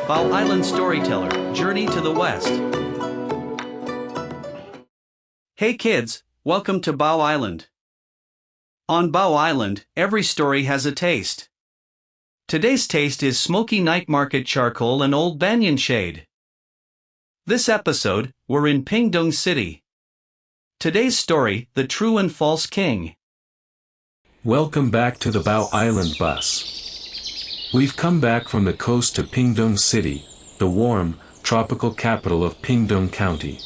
Bao Island Storyteller, Journey to the West. Hey kids, welcome to Bao Island. On Bao Island, every story has a taste. Today's taste is smoky night market charcoal and old banyan shade. This episode, we're in Pingtung City. Today's story, The True and False King. Welcome back to the Bao Island bus. We've come back from the coast to Pingtung City, the warm, tropical capital of Pingtung County.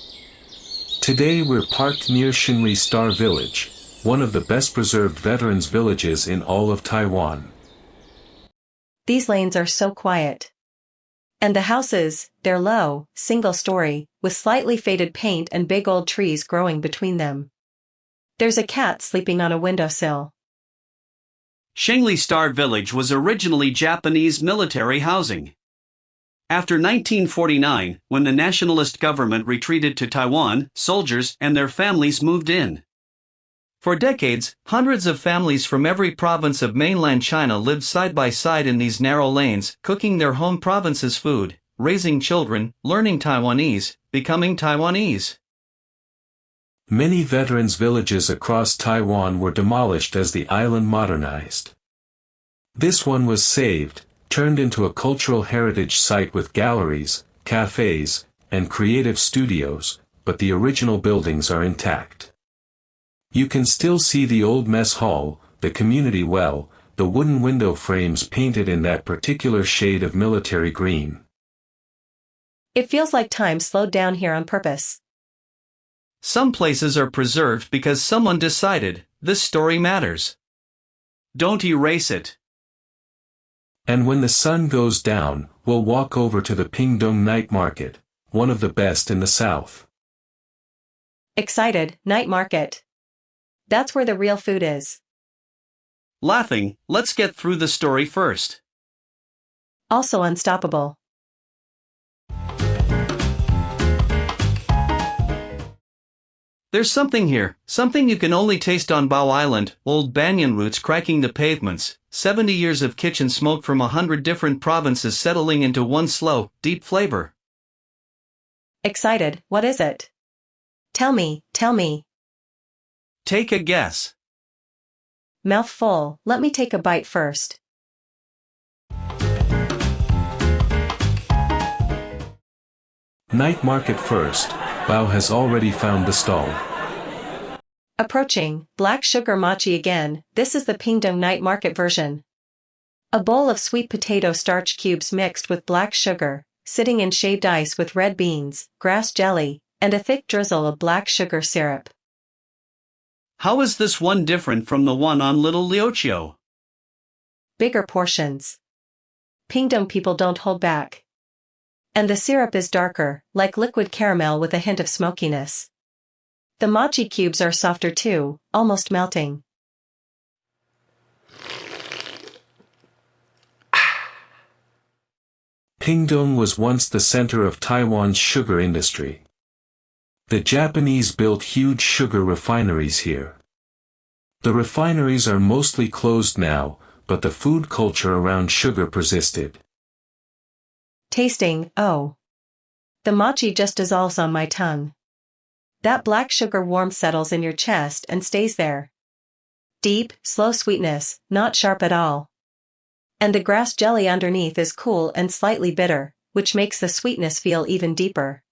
Today we're parked near Shengli Star Village, one of the best preserved veterans villages in all of Taiwan. These lanes are so quiet. And the houses, they're low, single-story, with slightly faded paint and big old trees growing between them. There's a cat sleeping on a windowsill. Shengli Star Village was originally Japanese military housing. After 1949, when the Nationalist government retreated to Taiwan, soldiers and their families moved in. For decades, hundreds of families from every province of mainland China lived side by side in these narrow lanes, cooking their home province's food, raising children, learning Taiwanese, becoming Taiwanese. Many veterans' villages across Taiwan were demolished as the island modernized. This one was saved, turned into a cultural heritage site with galleries, cafes, and creative studios, but the original buildings are intact. You can still see the old mess hall, the community well, the wooden window frames painted in that particular shade of military green. It feels like time slowed down here on purpose. Some places are preserved because someone decided, this story matters. Don't erase it. And when the sun goes down, we'll walk over to the Pingtung Night Market, one of the best in the south. Excited, night market. That's where the real food is. Laughing, let's get through the story first. Also unstoppable. There's something here, something you can only taste on Bao Island, old banyan roots cracking the pavements, 70 years of kitchen smoke from 100 different provinces settling into one slow, deep flavor. Excited, what is it? Tell me, tell me. Take a guess. Mouth full, let me take a bite first. Night market first. Bao has already found the stall. Approaching, black sugar mochi again, this is the Pingtung Night Market version. A bowl of sweet potato starch cubes mixed with black sugar, sitting in shaved ice with red beans, grass jelly, and a thick drizzle of black sugar syrup. How is this one different from the one on Little Liuqiu? Bigger portions. Pingtung people don't hold back. And the syrup is darker, like liquid caramel with a hint of smokiness. The mochi cubes are softer too, almost melting. Pingtung was once the center of Taiwan's sugar industry. The Japanese built huge sugar refineries here. The refineries are mostly closed now, but the food culture around sugar persisted. Tasting, oh. The mochi just dissolves on my tongue. That black sugar warmth settles in your chest and stays there. Deep, slow sweetness, not sharp at all. And the grass jelly underneath is cool and slightly bitter, which makes the sweetness feel even deeper.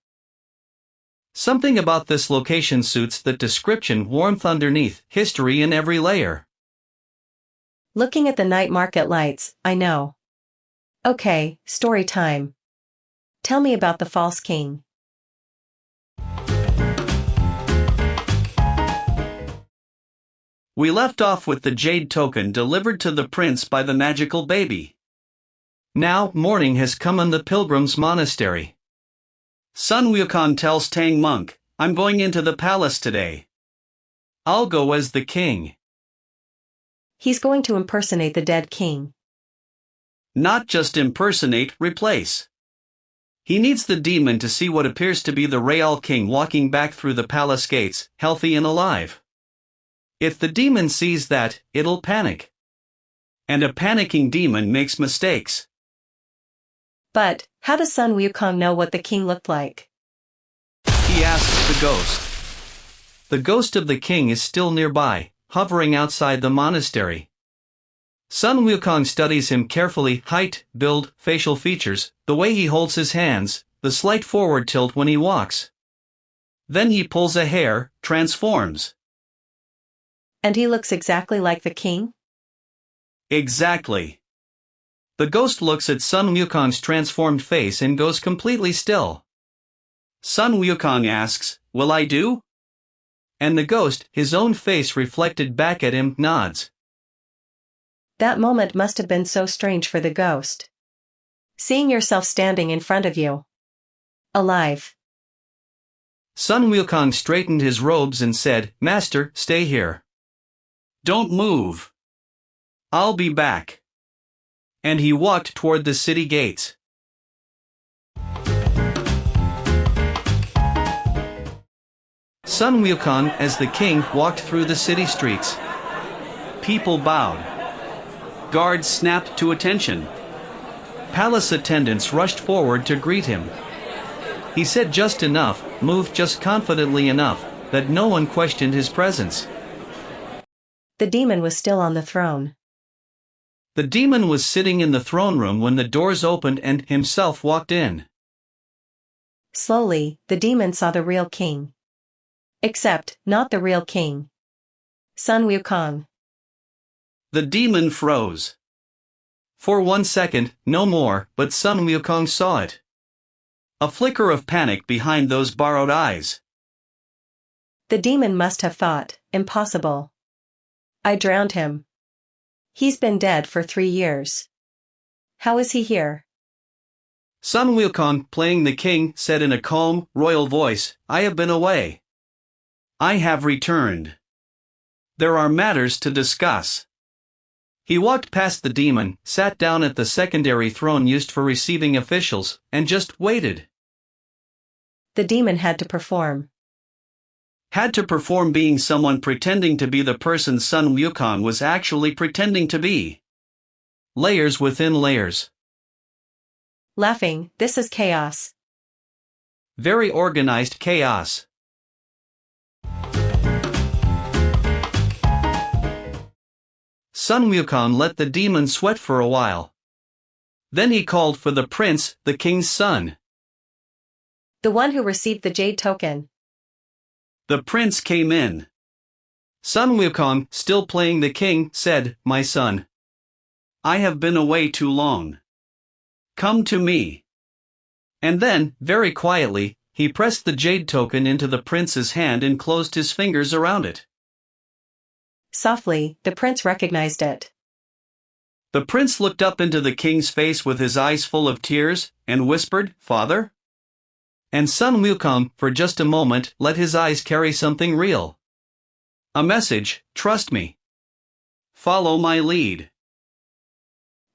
Something about this location suits that description: warmth underneath, history in every layer. Looking at the night market lights, I know. Okay, story time. Tell me about the false king. We left off with the jade token delivered to the prince by the magical baby. Now, morning has come in the pilgrim's monastery. Sun Wukong tells Tang monk, I'm going into the palace today. I'll go as the king. He's going to impersonate the dead king. Not just impersonate, replace. He needs the demon to see what appears to be the real king walking back through the palace gates, healthy and alive. If the demon sees that, it'll panic. And a panicking demon makes mistakes. But, how does Sun Wukong know what the king looked like? He asks the ghost. The ghost of the king is still nearby, hovering outside the monastery. Sun Wukong studies him carefully: height, build, facial features, the way he holds his hands, the slight forward tilt when he walks. Then he pulls a hair, transforms. And he looks exactly like the king? Exactly. The ghost looks at Sun Wukong's transformed face and goes completely still. Sun Wukong asks, "Will I do?" And the ghost, his own face reflected back at him, nods. That moment must have been so strange for the ghost. Seeing yourself standing in front of you. Alive. Sun Wukong straightened his robes and said, "Master, stay here. Don't move. I'll be back." And he walked toward the city gates. Sun Wukong, as the king, walked through the city streets. People bowed. Guards snapped to attention. Palace attendants rushed forward to greet him. He said just enough, moved just confidently enough, that no one questioned his presence. The demon was still on the throne. The demon was sitting in the throne room when the doors opened and himself walked in. Slowly, the demon saw the real king. Except, not the real king. Sun Wukong. The demon froze. For 1 second, no more, but Sun Wukong saw it. A flicker of panic behind those borrowed eyes. The demon must have thought, impossible. I drowned him. He's been dead for 3 years. How is he here? Sun Wukong, playing the king, said in a calm, royal voice, "I have been away. I have returned. There are matters to discuss." He walked past the demon, sat down at the secondary throne used for receiving officials, and just waited. The demon had to perform. Had to perform being someone pretending to be the person Sun Wukong was actually pretending to be. Layers within layers. Laughing, this is chaos. Very organized chaos. Sun Wukong let the demon sweat for a while. Then he called for the prince, the king's son. The one who received the jade token. The prince came in. Sun Wukong, still playing the king, said, "My son, I have been away too long. Come to me." And then, very quietly, he pressed the jade token into the prince's hand and closed his fingers around it. Softly, the prince recognized it. The prince looked up into the king's face with his eyes full of tears, and whispered, "Father?" And Sun Wukong, for just a moment, let his eyes carry something real. A message: trust me. Follow my lead.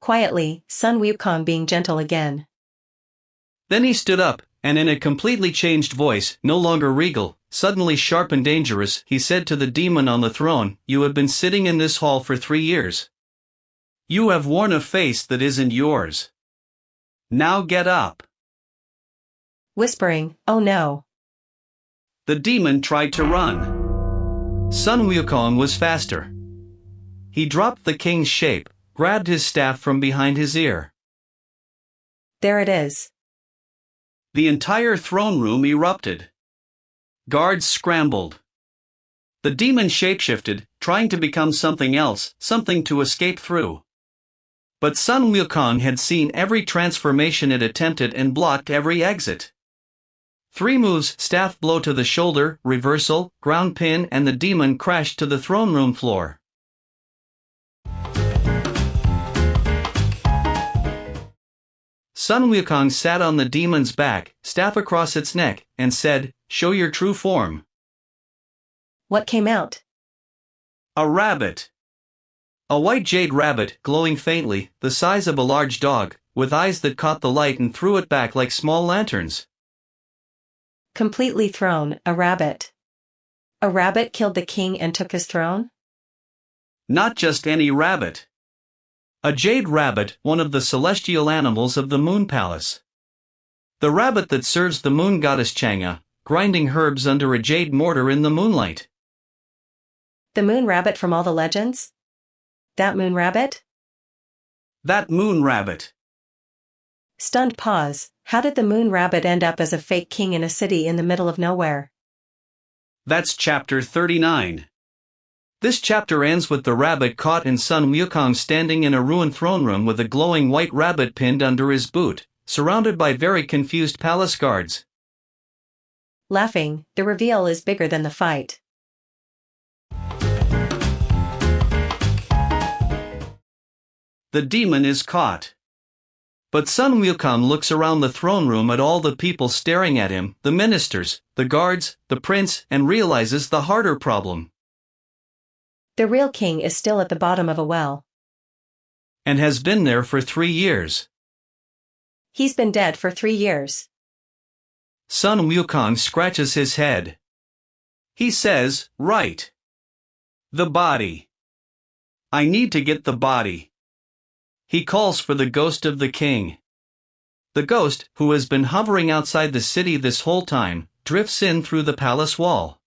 Quietly, Sun Wukong being gentle again. Then he stood up, and in a completely changed voice, no longer regal, suddenly sharp and dangerous, he said to the demon on the throne, "You have been sitting in this hall for 3 years. You have worn a face that isn't yours. Now get up." Whispering, "Oh no." The demon tried to run. Sun Wukong was faster. He dropped the king's shape, grabbed his staff from behind his ear. There it is. The entire throne room erupted. Guards scrambled. The demon shapeshifted, trying to become something else, something to escape through. But Sun Wukong had seen every transformation it attempted and blocked every exit. 3 moves: staff blow to the shoulder, reversal, ground pin, and the demon crashed to the throne room floor. Sun Wukong sat on the demon's back, staff across its neck, and said, "Show your true form." What came out? A rabbit. A white jade rabbit, glowing faintly, the size of a large dog, with eyes that caught the light and threw it back like small lanterns. Completely thrown, a rabbit. A rabbit killed the king and took his throne? Not just any rabbit. A jade rabbit, one of the celestial animals of the Moon Palace. The rabbit that serves the moon goddess Chang'e, grinding herbs under a jade mortar in the moonlight. The moon rabbit from all the legends? That moon rabbit? That moon rabbit. Stunned pause. How did the moon rabbit end up as a fake king in a city in the middle of nowhere? That's chapter 39. This chapter ends with the rabbit caught in Sun Wukong standing in a ruined throne room with a glowing white rabbit pinned under his boot, surrounded by very confused palace guards. Laughing, the reveal is bigger than the fight. The demon is caught. But Sun Wukong looks around the throne room at all the people staring at him, the ministers, the guards, the prince, and realizes the harder problem. The real king is still at the bottom of a well. And has been there for 3 years. He's been dead for 3 years. Sun Wukong scratches his head. He says, right. The body. I need to get the body. He calls for the ghost of the king. The ghost, who has been hovering outside the city this whole time, drifts in through the palace wall.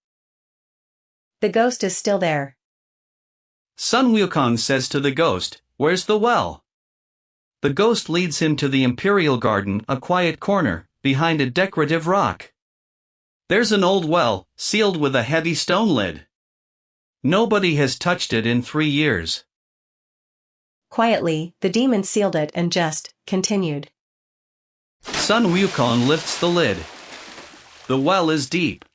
The ghost is still there. Sun Wukong says to the ghost, "Where's the well?" The ghost leads him to the imperial garden, a quiet corner, behind a decorative rock. There's an old well, sealed with a heavy stone lid. Nobody has touched it in 3 years. Quietly, the demon sealed it and just continued. Sun Wukong lifts the lid. The well is deep.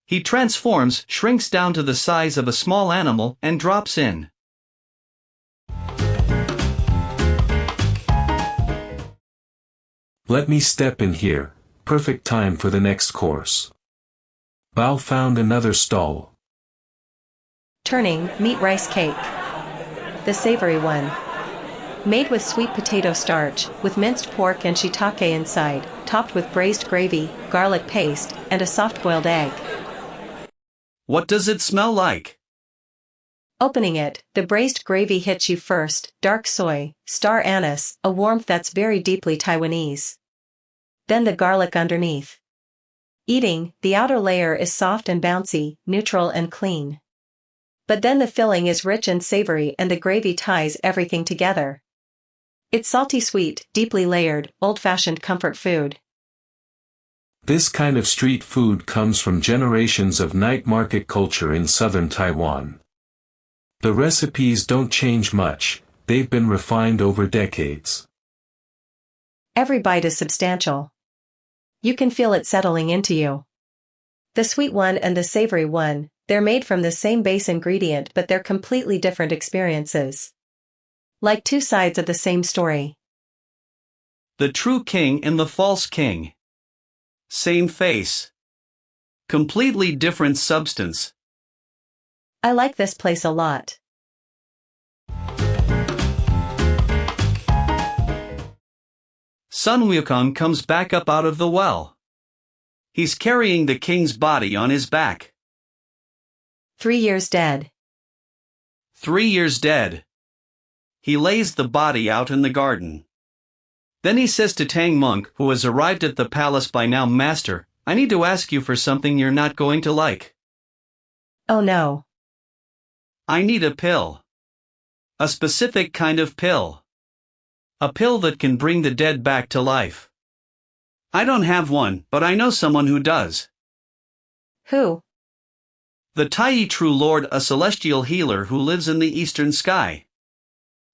He transforms, shrinks down to the size of a small animal, and drops in. Let me step in here, perfect time for the next course. Bao found another stall. Turning, meat rice cake. The savory one. Made with sweet potato starch, with minced pork and shiitake inside, topped with braised gravy, garlic paste, and a soft-boiled egg. What does it smell like? Opening it, the braised gravy hits you first, dark soy, star anise, a warmth that's very deeply Taiwanese. Then the garlic underneath. Eating, the outer layer is soft and bouncy, neutral and clean. But then the filling is rich and savory and the gravy ties everything together. It's salty sweet, deeply layered, old-fashioned comfort food. This kind of street food comes from generations of night market culture in southern Taiwan. The recipes don't change much, they've been refined over decades. Every bite is substantial. You can feel it settling into you. The sweet one and the savory one, they're made from the same base ingredient but they're completely different experiences. Like two sides of the same story. The true king and the false king. Same face. Completely different substance. I like this place a lot. Sun Wukong comes back up out of the well. He's carrying the king's body on his back. 3 years dead. 3 years dead. He lays the body out in the garden. Then he says to Tang Monk, who has arrived at the palace by now, "Master, I need to ask you for something you're not going to like." Oh no. I need a pill. A specific kind of pill. A pill that can bring the dead back to life. I don't have one, but I know someone who does. Who? The Tai True Lord, a celestial healer who lives in the eastern sky.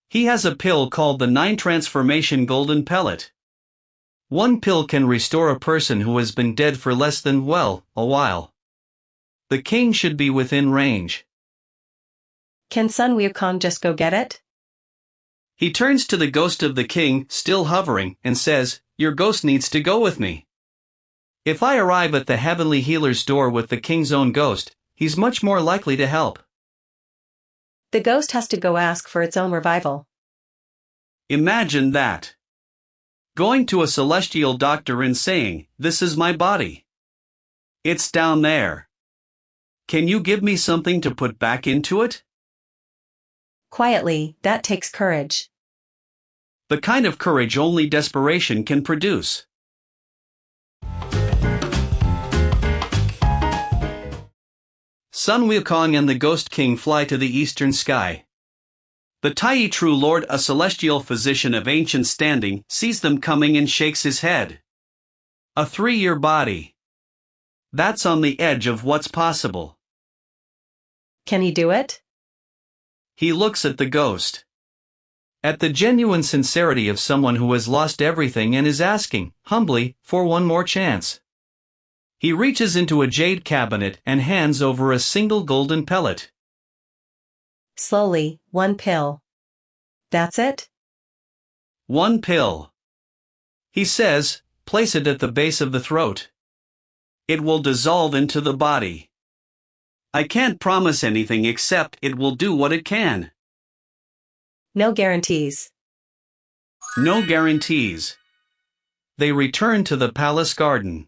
He has a pill called the 9 Transformation Golden Pellet. One pill can restore a person who has been dead for less than, well, a while. The king should be within range. Can Sun Wukong just go get it? He turns to the ghost of the king, still hovering, and says, "Your ghost needs to go with me. If I arrive at the heavenly healer's door with the king's own ghost, he's much more likely to help." The ghost has to go ask for its own revival. Imagine that. Going to a celestial doctor and saying, "This is my body. It's down there. Can you give me something to put back into it?" Quietly, that takes courage. The kind of courage only desperation can produce. Sun Wukong and the Ghost King fly to the eastern sky. The Tai True Lord, a celestial physician of ancient standing, sees them coming and shakes his head. A 3-year body. That's on the edge of what's possible. Can he do it? He looks at the ghost. At the genuine sincerity of someone who has lost everything and is asking, humbly, for one more chance. He reaches into a jade cabinet and hands over a single golden pellet. Slowly, 1 pill. That's it? 1 pill. He says, place it at the base of the throat. It will dissolve into the body. I can't promise anything except it will do what it can. No guarantees. No guarantees. They return to the palace garden.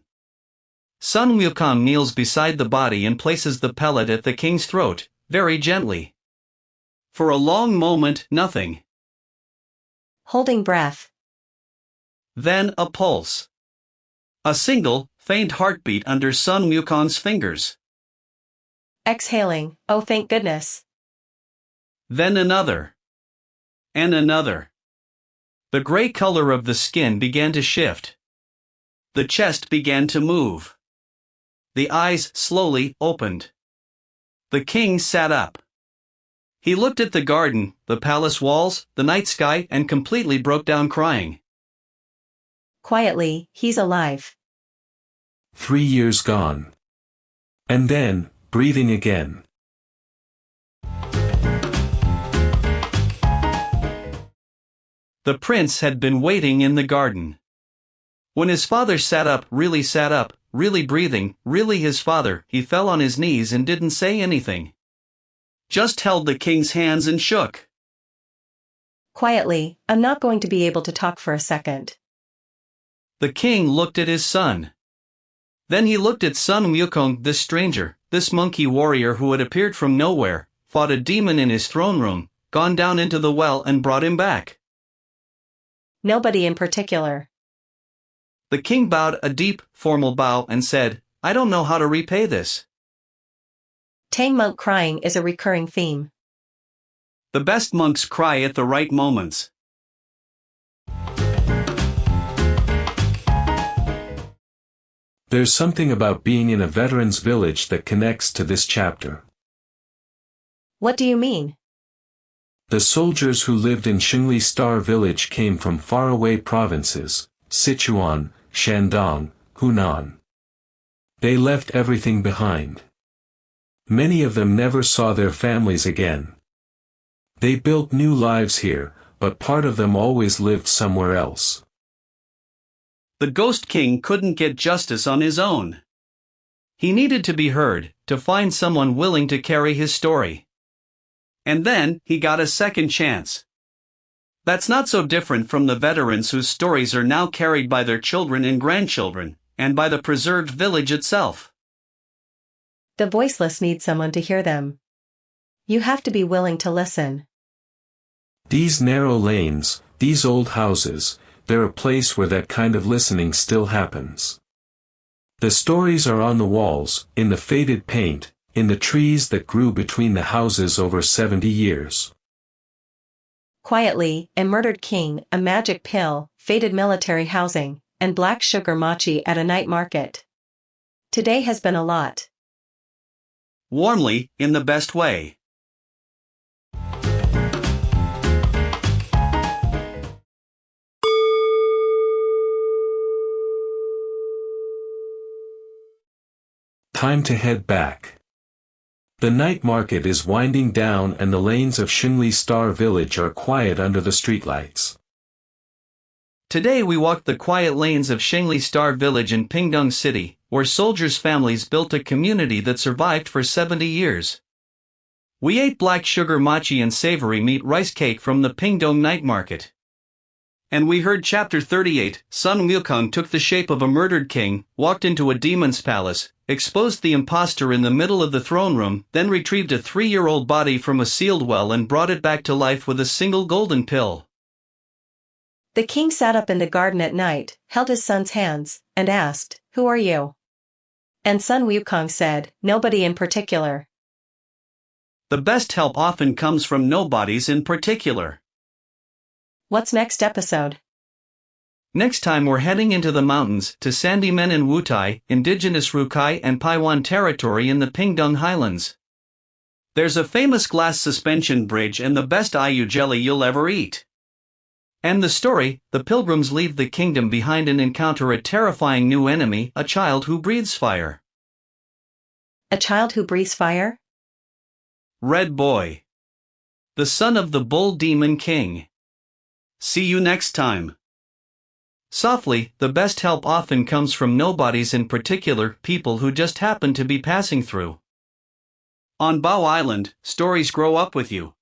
Sun Wukong kneels beside the body and places the pellet at the king's throat, very gently. For a long moment, nothing. Holding breath. Then a pulse. A single, faint heartbeat under Sun Wukong's fingers. Exhaling, oh thank goodness. Then another. And another. The gray color of the skin began to shift. The chest began to move. The eyes slowly opened. The king sat up. He looked at the garden, the palace walls, the night sky, and completely broke down crying. Quietly, he's alive. 3 years gone. And then, breathing again. The prince had been waiting in the garden. When his father sat up, really breathing, really his father, he fell on his knees and didn't say anything. Just held the king's hands and shook. Quietly, I'm not going to be able to talk for a second. The king looked at his son. Then he looked at Sun Wukong, this stranger, this monkey warrior who had appeared from nowhere, fought a demon in his throne room, gone down into the well and brought him back. Nobody in particular. The king bowed a deep, formal bow and said, I don't know how to repay this. Tang monk crying is a recurring theme. The best monks cry at the right moments. There's something about being in a veteran's village that connects to this chapter. What do you mean? The soldiers who lived in Shengli Star Village came from faraway provinces, Sichuan, Shandong, Hunan. They left everything behind. Many of them never saw their families again. They built new lives here, but part of them always lived somewhere else. The Ghost King couldn't get justice on his own. He needed to be heard, to find someone willing to carry his story. And then, he got a second chance. That's not so different from the veterans whose stories are now carried by their children and grandchildren, and by the preserved village itself. The voiceless need someone to hear them. You have to be willing to listen. These narrow lanes, these old houses, they're a place where that kind of listening still happens. The stories are on the walls, in the faded paint, in the trees that grew between the houses over 70 years. Quietly, a murdered king, a magic pill, faded military housing, and black sugar mochi at a night market. Today has been a lot. Warmly, in the best way. Time to head back. The night market is winding down and the lanes of Shengli Star Village are quiet under the streetlights. Today we walked the quiet lanes of Shengli Star Village in Pingtung City, where soldiers' families built a community that survived for 70 years. We ate black sugar mochi and savory meat rice cake from the Pingtung Night Market. And we heard chapter 38, Sun Wukong took the shape of a murdered king, walked into a demon's palace, exposed the impostor in the middle of the throne room, then retrieved a 3-year-old body from a sealed well and brought it back to life with a single golden pill. The king sat up in the garden at night, held his son's hands, and asked, "Who are you?" And Sun Wukong said, "Nobody in particular." The best help often comes from nobodies in particular. What's next episode? Next time we're heading into the mountains to Sandimen and Wutai, indigenous Rukai and Taiwan territory in the Pingtung Highlands. There's a famous glass suspension bridge and the best ayu jelly you'll ever eat. And the story, the pilgrims leave the kingdom behind and encounter a terrifying new enemy, a child who breathes fire. A child who breathes fire? Red Boy. The son of the Bull Demon King. See you next time. Softly, the best help often comes from nobodies in particular, people who just happen to be passing through. On Bao Island, stories grow up with you.